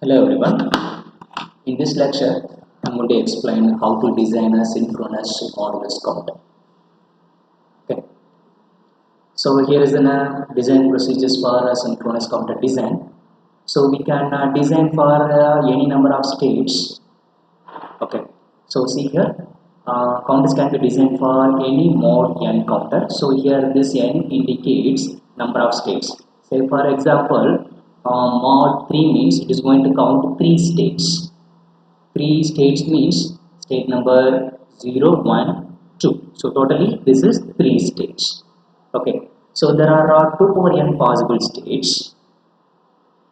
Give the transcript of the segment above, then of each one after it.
Hello everyone. In this lecture, I'm going to explain how to design a synchronous modulus counter. Okay. So here is the design procedures for a synchronous counter design. So we can design for any number of states. Okay. So see here, counters can be designed for any mod n counter. So here this n indicates number of states. Say for example, mod 3 means it is going to count 3 states. 3 states means state number 0, 1, 2. So totally this is 3 states. Okay. So there are 2 power n possible states.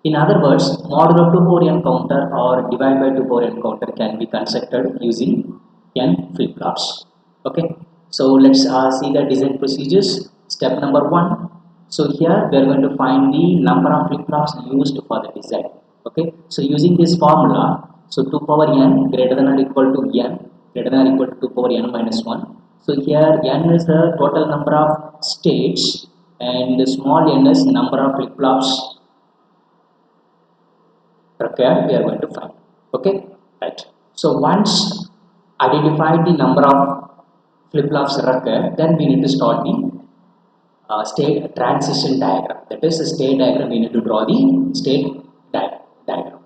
In other words, modulo 2 power n counter or divide by 2 power n counter can be constructed using n flip-flops. Okay. So let's see the design procedures. Step number 1. So here we are going to find the number of flip-flops used for the design. Okay. So using this formula, so 2 power n greater than or equal to n greater than or equal to 2 power n minus 1. So here n is the total number of states and small n is number of flip-flops required we are going to find. Okay, right. So once identified the number of flip-flops required, then we need to start the state transition diagram. That is the state diagram. We need to draw the state diagram.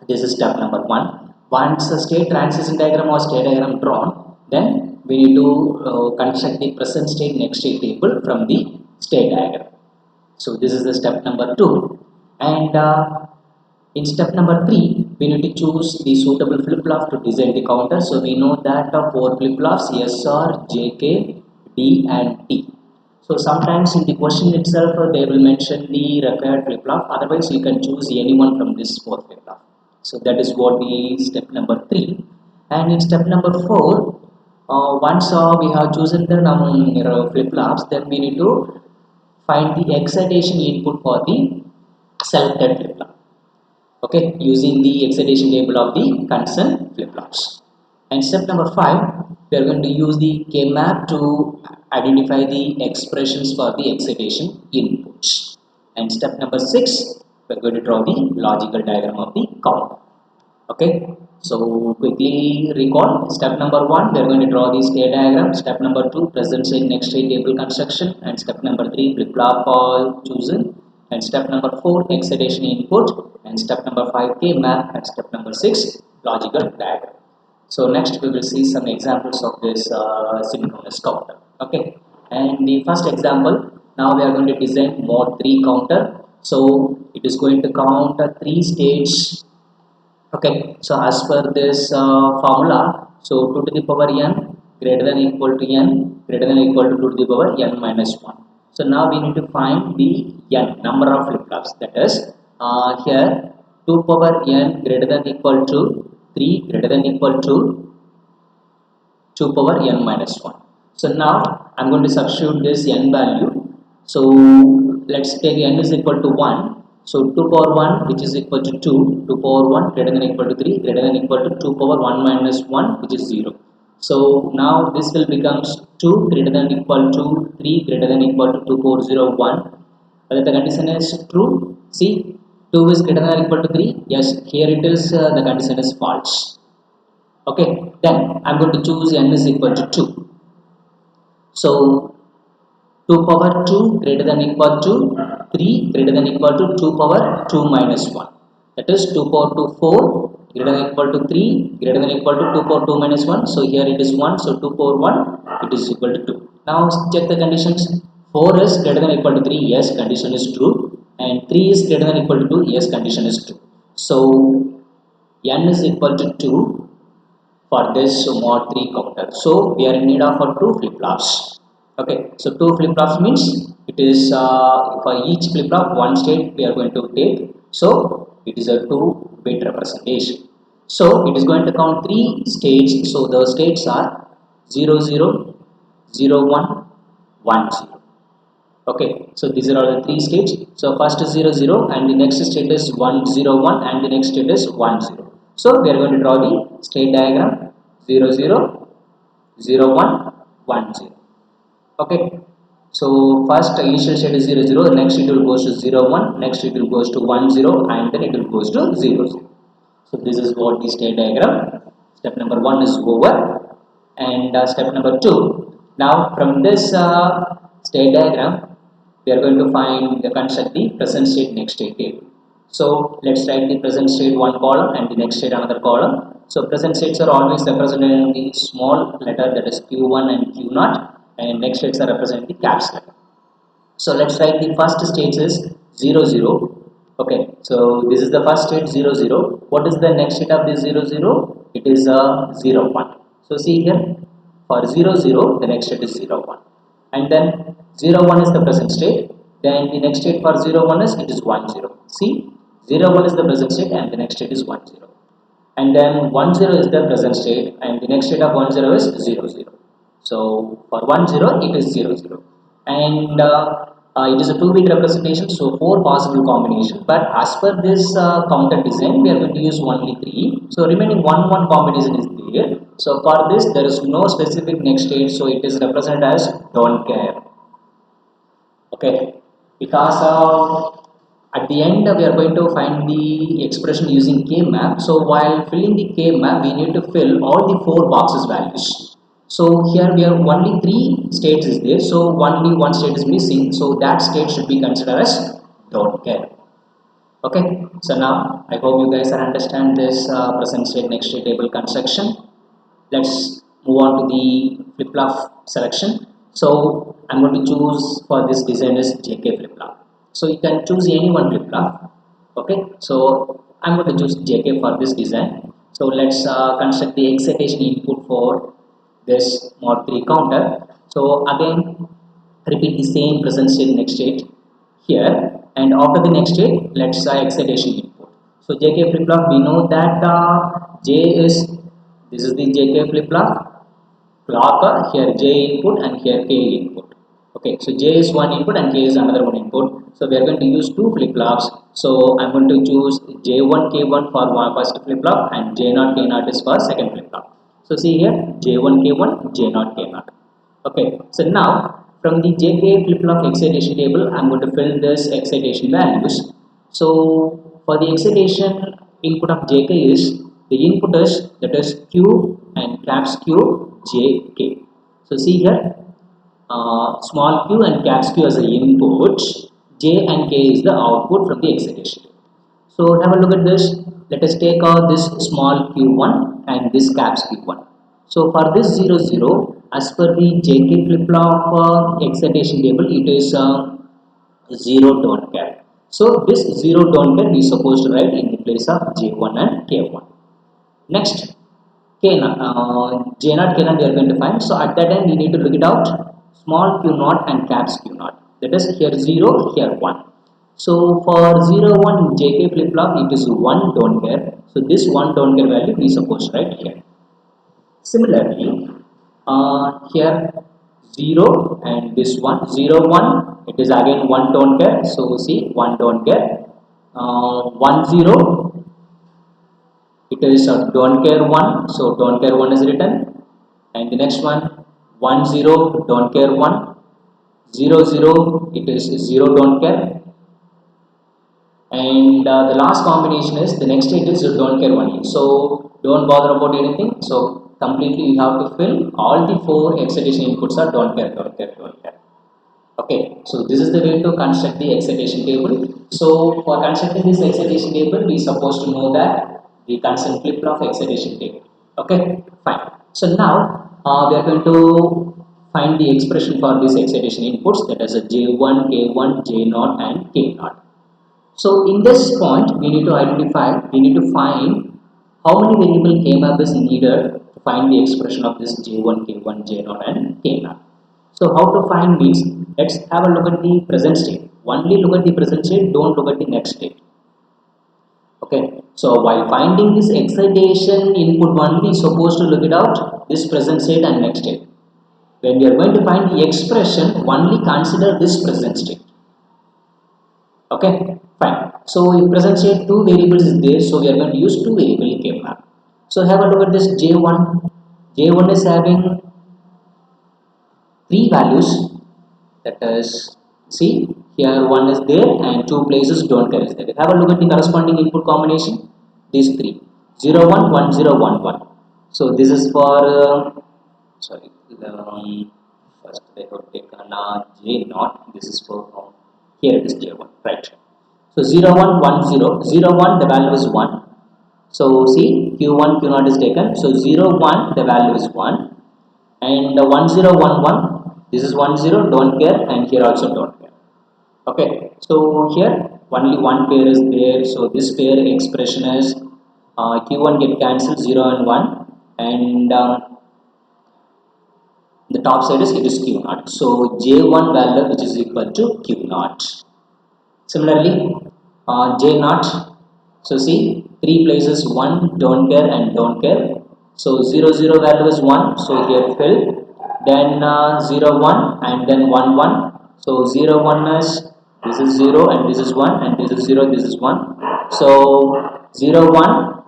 This is step number 1. Once the state transition diagram or state diagram drawn, then we need to construct the present state next state table from the state diagram. So this is the step number 2, and in step number 3, we need to choose the suitable flip-flop to design the counter. So we know that 4 flip-flops SR, JK, D and T. So sometimes in the question itself they will mention the required flip-flop. Otherwise you can choose anyone from this 4 flip-flop. So that is what the step number 3. And in step number 4, once we have chosen the flip-flops, then we need to find the excitation input for the selected flip-flop. Okay, using the excitation table of the concerned flip-flops. And step number 5, we are going to use the K-map to identify the expressions for the excitation inputs. And step number 6, we are going to draw the logical diagram of the counter. Okay, so quickly recall. Step number 1, we are going to draw the state diagram. Step number 2, present state next state table construction. And step number 3, flip-flop chosen. And step number 4, excitation input. And step number 5, K-map. And step number 6, logical diagram. So next we will see some examples of this synchronous counter. Okay, and the first example, now we are going to design mod 3 counter. So it is going to count 3 states. Okay, so as per this formula, so 2 to the power n greater than equal to n greater than equal to 2 to the power n minus 1. So now we need to find the n number of flip-flops. That is here 2 power n greater than equal to 3 greater than equal to 2 power n minus 1. So now I am going to substitute this n value. So let's take n is equal to 1. So 2 power 1 which is equal to 2, 2 power 1 greater than equal to 3 greater than equal to 2 power 1 minus 1 which is 0. So now this will becomes 2 greater than equal to 3 greater than equal to 2 power 0 1. Whether the condition is true, see 2 is greater than equal to 3, yes, here it is the condition is false. Okay, then I am going to choose n is equal to 2. So 2 power 2 greater than equal to 3 greater than equal to 2 power 2 minus 1. That is 2 power 2 4 greater than equal to 3 greater than equal to 2 power 2 minus 1. So here it is 1. So 2 power 1 it is equal to 2. Now check the conditions. 4 is greater than equal to 3. Yes, condition is true. And 3 is greater than equal to 2. Yes, condition is true. So n is equal to 2 for this mod 3 counter. So we are in need of 2 flip-flops. Okay, so 2 flip-flops means it is for each flip-flop 1 state we are going to take. So it is a 2-bit representation. So it is going to count 3 states. So the states are 0 0, 0 1, 1 0. Okay, so these are all the 3 states. So first is 0 0 and the next state is 1 0 1 and the next state is 1 0. So we are going to draw the state diagram 0 0, 0 1, 1 0. Okay, So first initial state is 0 0, next it will goes to 0 1, next it will goes to 1 0, and then it will goes to 0 0. So this is what the state diagram. Step number 1 is over, and step number 2. Now from this state diagram, we are going to find the construct the present state next state table. So let's write the present state one column and the next state another column. So present states are always represented in the small letter, that is Q1 and Q0, and next states are represented in the caps letter. So let's write the first state is 0 0. Okay, so this is the first state 0 0. What is the next state of this 0 0? It is a 0 1. So see here, for 0 0 the next state is 0 1, and then 0 1 is the present state. Then the next state for 0 1 is it is 1 0. See, 0 1 is the present state and the next state is 1 0, and then 1 0 is the present state and the next state of 1 0 is 0 0. So for 1 0 it is 0 0, and it is a 2-bit representation, so 4 possible combinations, but as per this counter design we are going to use only 3, so remaining 1 combination is there. So for this there is no specific next state, so it is represented as don't care. Okay, because at the end we are going to find the expression using K map. So while filling the K map we need to fill all the 4 boxes values. So here we have only 3 states is there, so only 1 state is missing, so that state should be considered as don't care. Okay, so now I hope you guys are understand this present state next state table construction. Let's move on to the flip-flop selection. So I'm going to choose for this design is JK flip-flop. So you can choose any one flip-flop. Okay, so I'm going to choose JK for this design. So let's construct the excitation input for this mod 3 counter. So again, repeat the same present state next state here, and after the next state let's excitation input. So JK flip-flop, we know that J is, this is the JK flip-flop clock, here J input and here K input. Okay, so J is one input and K is another one input, so we are going to use 2 flip-flops. So I'm going to choose J1 K1 for first flip-flop and J0 K0 is for second flip-flop. So see here, J1 K1, J0 K0. Okay, so now from the JK flip-flop excitation table I'm going to fill this excitation values. So for the excitation input of JK is, the input is, that is Q and caps Q JK. So see here, small q and caps Q as the input, J and K is the output from the excitation. So have a look at this. Let us take out this small q1 and this caps q1. So for this 0 0, as per the JK flip-flop excitation table, it is 0 don't care. So this 0 don't care we are supposed to write in the place of J1 and K1. Next, K0, J0, K0 we are going to find. So at that time we need to look it out, small q0 and caps q0. That is here 0, here 1. So for 0 1 JK flip-flop it is 1 don't care. So this 1 don't care value we supposed to write here. Similarly, here 0 and this 1, 0 1 it is again 1 don't care. So see 1 don't care. 1 0 it is don't care 1, so don't care 1 is written, and the next one 1 0 don't care 1, 0 0 it is 0 don't care, and the last combination is the next state is don't care only. So don't bother about anything, so completely you have to fill all the 4 excitation inputs are don't care, don't care, don't care. Okay, so this is the way to construct the excitation table. So for constructing this excitation table we are supposed to know that the constant flip-flop excitation table. Okay, fine. So now we are going to find the expression for this excitation inputs, that is a J1, K1, J0 and K0. So in this point we need to identify, we need to find how many variable K map is needed to find the expression of this J1, K1, J0 and K0. So how to find means, let's have a look at the present state. Only look at the present state, don't look at the next state. Okay, so while finding this excitation input only supposed to look it out this present state and next state. When we are going to find the expression, only consider this present state. Okay, fine. So in present state 2 variables is there, so we are going to use 2 variable K map. So have a look at this J1. J1 is having 3 values, that is, see here one is there and two places don't care is there. Have a look at the corresponding input combination, these three, 0 1 1 0 1 1. So this is for sorry, first they have taken j naught, this is for here it is j1, right? So 0 1 1 0 0 1 the value is 1. So see q1 q0 is taken, so 0 1 the value is 1, and 1 0 1 1, this is 1 0 don't care, and here also don't care. Okay, so here only one pair is there, so this pair expression is q1 get cancelled 0 and 1, and the top side is it is q naught, so j1 value which is equal to q naught. Similarly j naught, so see three places 1 don't care and don't care, so 0 0 value is 1, so here fill, then 0 1 and then 1 1, so 0 1 is this is 0 and this is 1 and this is 0 this is 1, so 0 1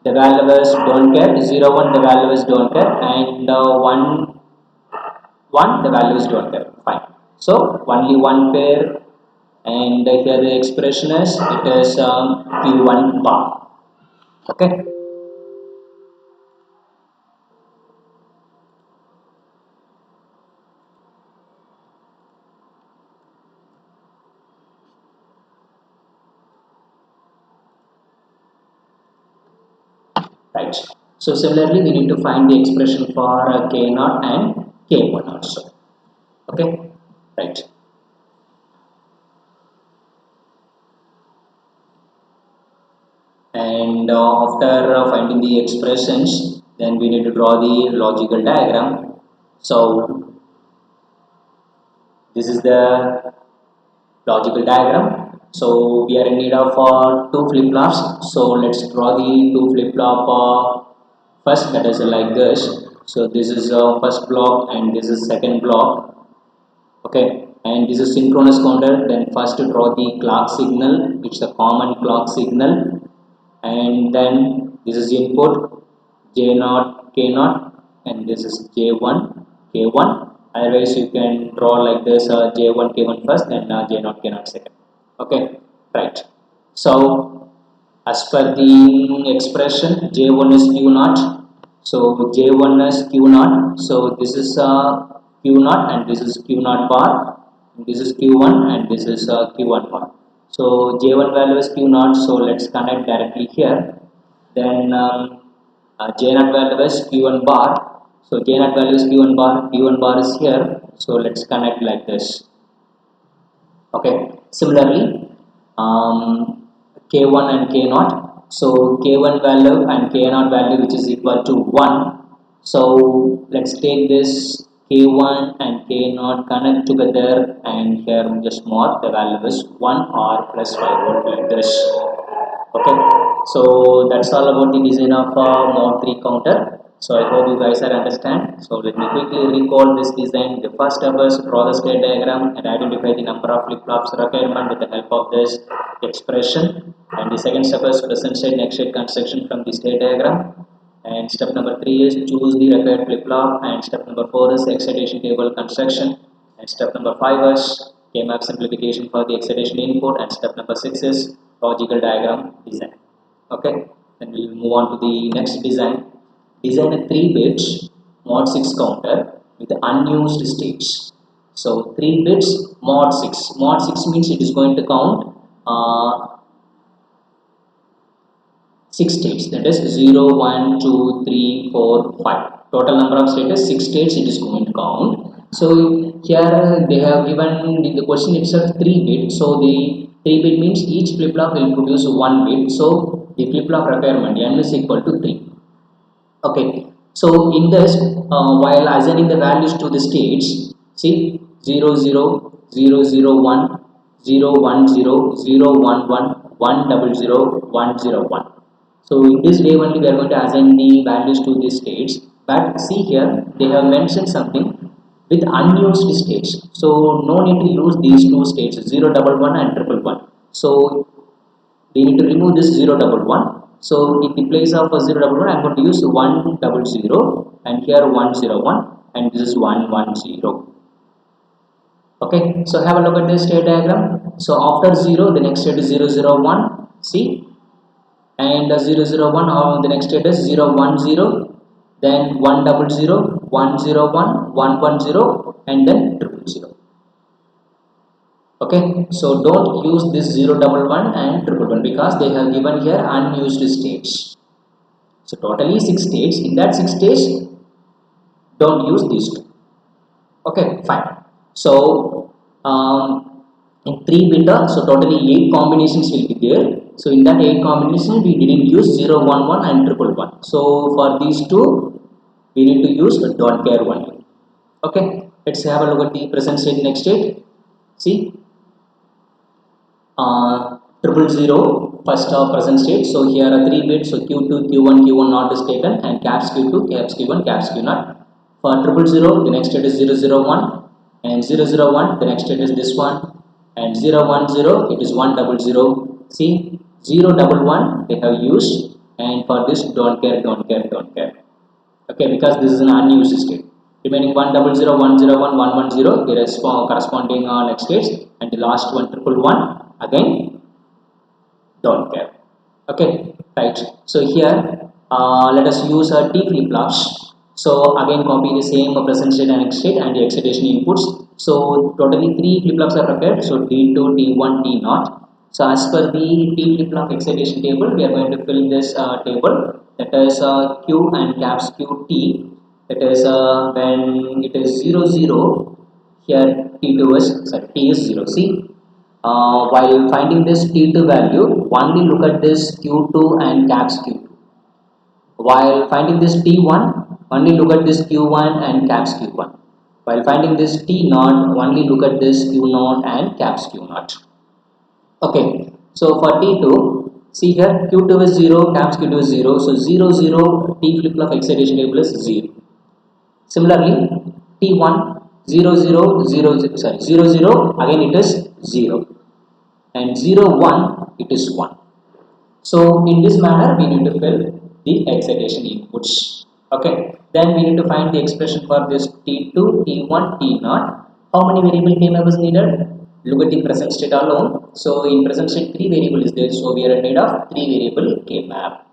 the value is don't care, 0 1 the value is don't care, and 1 1 the value is don't care, fine. So only one pair, and here the expression is it is q1 bar. Okay, right. So similarly we need to find the expression for k0 and k1 also. Okay, right. And after finding the expressions, then we need to draw the logical diagram. So this is the logical diagram. So we are in need of two flip-flops. So let's draw the two flip-flop first, that is like this. So this is first block and this is second block. Okay, and this is synchronous counter. Then first to draw the clock signal, which is a common clock signal, and then this is input j0 k0, and this is j1 k1. Otherwise you can draw like this, j1 k1 first and j0 k0 second. Okay, right. So as per the expression, j1 is q0, so j1 is q0, so this is q0 and this is q0 bar, and this is q1 and this is q1 bar. So j1 value is q0, so let's connect directly here. Then j0 value is q1 bar, so j0 value is q1 bar is here, so let's connect like this. Okay, similarly k1 and k0, so k1 value and k0 value which is equal to 1, so let's take this k1 and k0 connect together, and here just mark the value is 1 or plus 5 volt like this. Okay, so that's all about the design of mod 3 counter. So I hope you guys are understand. So let me quickly recall this design. The first step is draw the state diagram and identify the number of flip-flops requirement with the help of this expression. And the second step is present state next state construction from the state diagram. And step number 3 is choose the required flip-flop. And step number 4 is excitation table construction. And step number 5 is K-map simplification for the excitation input. And step number 6 is logical diagram design. Okay, then we will move on to the next design. Design a 3 bits mod 6 counter with unused states. So 3 bits mod 6. Mod 6 means it is going to count 6 states, that is 0, 1, 2, 3, 4, 5. Total number of states is 6 states it is going to count. So here they have given the question itself 3 bit. So the 3 bit means each flip flop will produce 1 bit. So the flip flop requirement n is equal to 3. Okay, so in this while assigning the values to the states, see 0 0 0 0 1 0 1 0 0 1 1 1 0 0 1 0 1. So in this way only we are going to assign the values to the states. But see here they have mentioned something with unused states. So no need to use these two states 0 1 1 and 1 1 1. So we need to remove this 0 1 1. So in the place of 0 1 1 I am going to use 1 0 0 and here 1 0 1 and this is 1 1 0. Okay, so have a look at this state diagram. So after 0, the next state is 0 0 1, see, and 0 0 1, or the next state is 0 1 0, then 1 double 0, 1 0 1, 1 1 0, and then triple 0. Okay, so don't use this 0 double 1 and triple 1 because they have given here unused states. So totally 6 states. In that 6 states, don't use these two. Okay, fine. So in 3 bit, so totally 8 combinations will be there. So in that 8 combinations, we didn't use 0 1 1 and triple 1. So for these two, we need to use a don't care one. Okay, let's have a look at the present state, next state. See, triple 0 first present state. So here are 3 bits. So q2, q1, q1 not is taken, and caps q2, caps q1, caps q not. For triple 0, the next state is 0 0 1, and 0 0 1, the next state is this one, and 0 1 0, it is 1 double 0. See, 0 double 1 they have used, and for this don't care, don't care, don't care. Okay, because this is an unused state. Remaining 1 double 0, 1 0 1, 1 1 0, the corresponding next states, and the last one triple 1 again don't care. Okay, right. So here let us use t flip-flops. So again copy the same present state and next state and the excitation inputs. So totally 3 flip-flops are prepared. So t2, t1, t0. So as per the t flip-flop excitation table, we are going to fill this table, that is q and caps q t. That is when it is 0 0, here t2 is, sorry, t is 0. See, while finding this t2 value, only look at this q2 and caps q2. While finding this t1, only look at this q1 and caps q1. While finding this t0, only look at this q0 and caps q0. Okay, so for t2, see here q2 is 0, caps q2 is 0. So 0 0 t flip-flop excitation table is 0. Similarly, t1 0 0 0, sorry, 0 0, again it is 0, and 0 1 it is 1. So in this manner we need to fill the excitation inputs. Okay, then we need to find the expression for this t2, t1, t0. How many variable k map is needed? Look at the present state alone. So in present state 3 variable is there, so we are in need of 3 variable k map.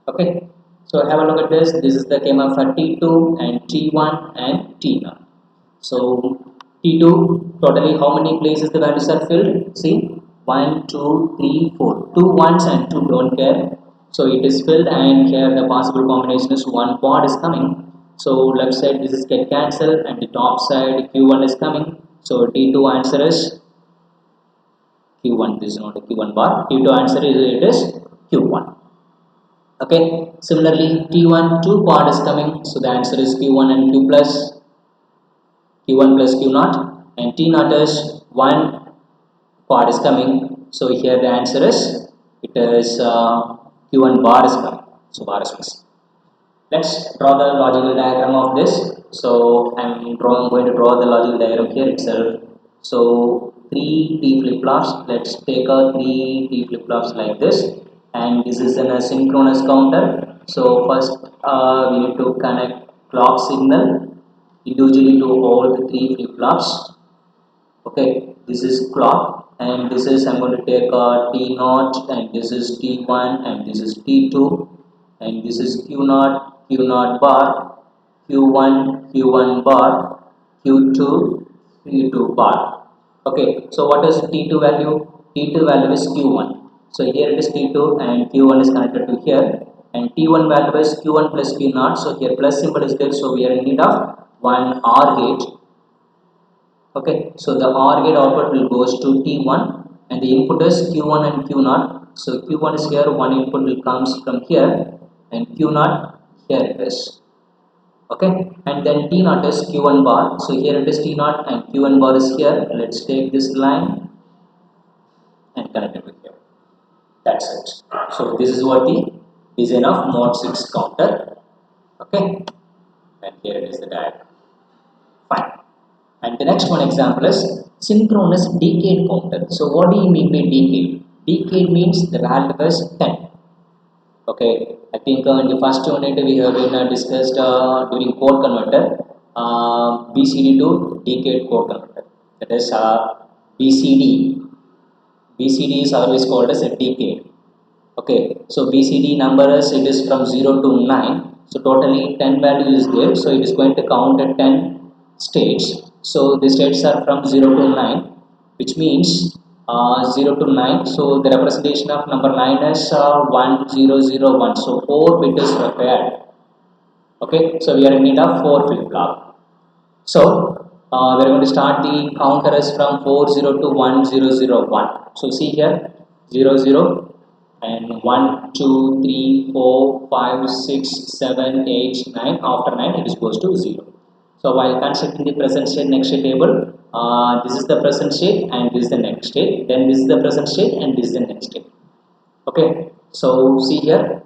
Okay, so have a look at this. This is the k map for t2 and t1 and t0. So t2, totally how many places the values are filled? See, 1 2 3 4, 2 ones and 2 don't care. So it is filled, and here the possible combination is 1 quad is coming. So left side this is get cancelled, and the top side q1 is coming. So t2 answer is q1. This is not a q1 bar. t2 answer is, it is q1. Okay, similarly t1 2 quad is coming, so the answer is q1 and q plus, q1 plus q0, and t0 is 1 quad is coming. So here the answer is, it is q1 bar is coming. So bar is missing. Let's draw the logical diagram of this. So I'm going to draw the logical diagram here itself. So 3 t flip-flops. Let's take a 3 t flip-flops like this, and this is in a synchronous counter. So first we need to connect clock signal individually to all the 3 flip-flops. Okay, this is clock, and this is, I'm going to take t0, and this is t1, and this is t2, and this is q0, q0 bar, q1, q1 bar, q2, q2 bar. Okay, so what is t2 value? T2 value is q1. So here it is t2, and q1 is connected to here, and t1 value is q1 plus q0. So here plus symbol is there, so we are in need of one OR gate. Okay, so the OR gate output will goes to t1, and the input is q1 and q0. So q1 is here, one input will comes from here, and q0 here it is. Okay, and then t0 is q1 bar. So here it is t0, and q1 bar is here. Let's take this line and connect it with here. That's it. So this is what the design of mod 6 counter. Okay, and here it is the diagram. Fine. And the next one example is synchronous decade counter. So what do you mean by decade? Decade means the value is 10. Okay, I think in the first unit we have been discussed during code converter, BCD to decade code converter. that is BCD. BCD is always called as a decade. Okay, so BCD numbers, it is from 0 to 9. So totally 10 values is there. So it is going to count at 10 states. So the states are from 0 to 9, which means 0 to 9. So the representation of number 9 is 1001. So 4 bit is required. Okay, so we are in need of 4 flip flop. So we are going to start the counter as from 40 to 1001. So see here 00 and 1, 2, 3, 4, 5, 6, 7, 8, 9. After 9 it is goes to 0. So while constructing the present state next state table, this is the present state and this is the next state. Then this is the present state and this is the next state. Okay. So see here.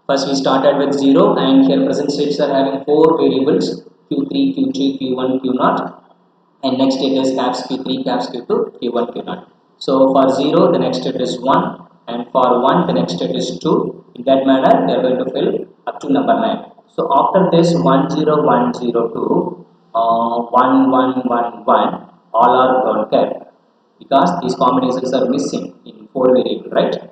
First we started with 0 and here present states are having 4 variables Q3, Q2, Q1, Q0, and next state is caps Q3, caps Q2, Q1, Q0. So for 0 the next state is 1 and for 1 the next state is 2. In that manner we are going to fill up to number 9. So after this 10102, 1111 all are don't care because these combinations are missing in 4 variables, right?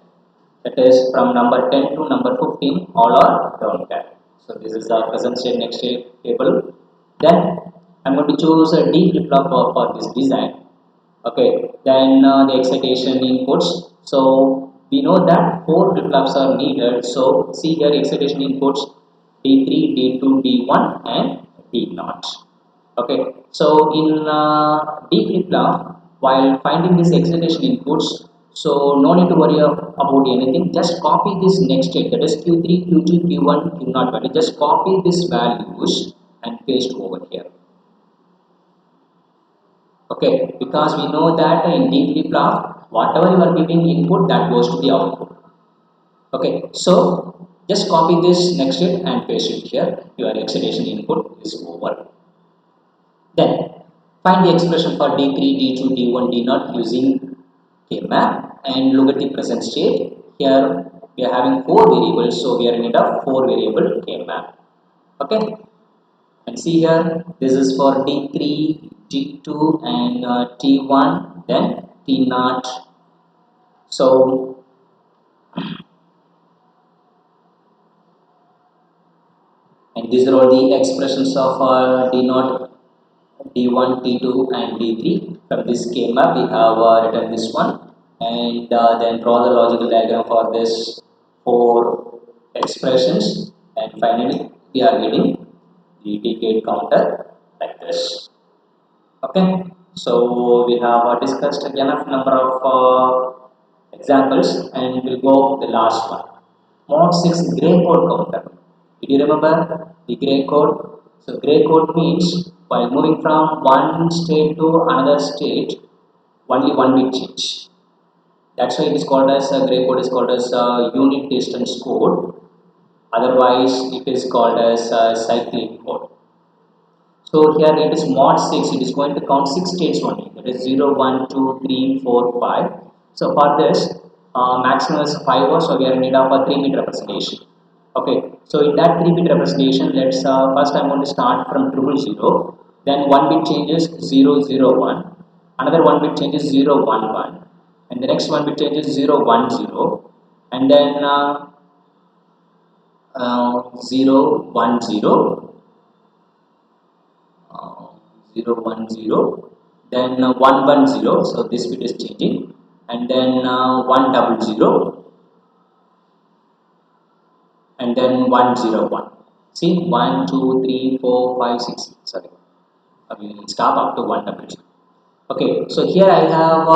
That is from number 10 to number 15 all are down cat. So this is our present state next state table. Then I'm going to choose a D flip flop for this design. Okay, then the excitation inputs. So we know that 4 flip flops are needed. So see here excitation inputs D3, D2, D1 and D0. Okay, so in D flip flop, while finding this excitation inputs, so no need to worry about anything. Just copy this next state, that is Q3, Q2, Q1, Q0 value. Just copy these values and paste over here. Okay, because we know that in D flip flop, whatever you are giving input, that goes to the output. Okay, so just copy this next state and paste it here. Your excitation input is over. Then find the expression for D3, D2, D1, D0 using K-map and look at the present state. Here we are having 4 variables, so we are in need of 4 variable K-map. Okay, and see here this is for D3, D2 and T1, then T0. So and these are all the expressions of D0, D1, T2 and D3. From this schema we have written this one and then draw the logical diagram for this 4 expressions and finally we are getting the decade counter like this. Okay, so we have discussed enough number of examples and we'll go the last one. Mod 6 gray code counter. Did you remember the gray code? So gray code means while moving from one state to another state, only one bit change. That's why it is called as gray code is called as unit distance code. Otherwise, it is called as cyclic code. So here it is mod 6. It is going to count 6 states only. That is 0, 1, 2, 3, 4, 5. So for this, maximum is 5, so we are in need of a 3-bit representation. Okay, so in that 3-bit representation, let's first I'm going to start from 000. Then 1 bit changes 001. Another 1 bit changes 011. And the next 1 bit changes 010. And then 010. 010, then 110, so this bit is changing, and then 100, and then 101. See 1, 2, 3, 4, 5, 6. Sorry, we will stop up to 100. Okay, so here I have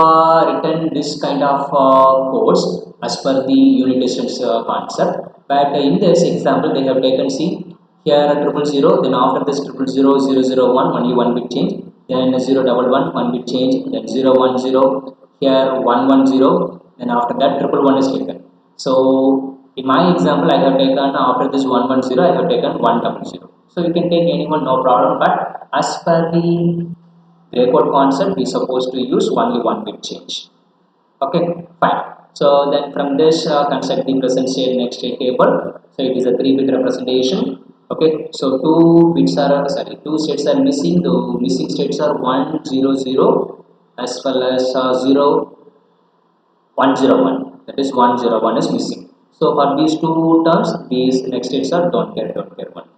written this kind of codes as per the unit distance concept. But in this example, they have taken see here 000. Then after this 000, only 1 bit change. Then 011, 1 bit change. Then 010, here 110. Then after that 111 is taken. So in my example, I have taken after this 110, I have taken 100. So you can take anyone, no problem. But as per the gray code concept, we are supposed to use only 1 bit change. Okay, fine. So then from this construct the present state next state table. So it is a 3-bit representation. Okay, so two states are missing. The missing states are 1 0 0 as well as 0 101, that is 101 is missing. So for these two terms, these next states are don't care one.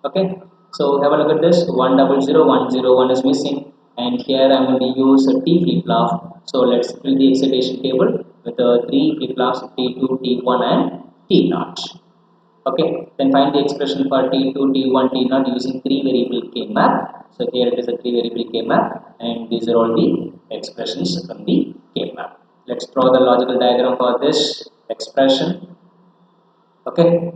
Okay, so have a look at this. 100 101 is missing, and here I'm going to use a T flip flop. So let's fill the excitation table with the three flip flops T2, T1 and T0. Okay, then find the expression for T2, T1, T0 using three variable K map. So here it is a three variable K map, and these are all the expressions from the K map. Let's draw the logical diagram for this expression. Okay,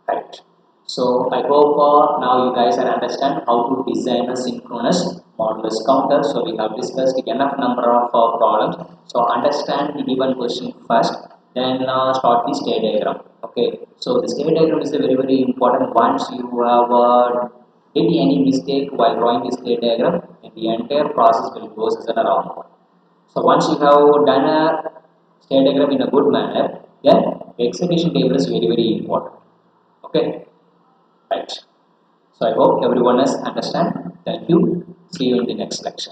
right. So I hope now you guys are understand how to design a synchronous modulus counter. So we have discussed enough number of problems. So understand the given question first, then start the state diagram. Okay. So the state diagram is a very important. Once you have did any mistake while drawing the state diagram, and the entire process will go as an around. So once you have done a state diagram in a good manner, then the execution table is very important. Okay, right. So I hope everyone has understand. Thank you. See you in the next lecture.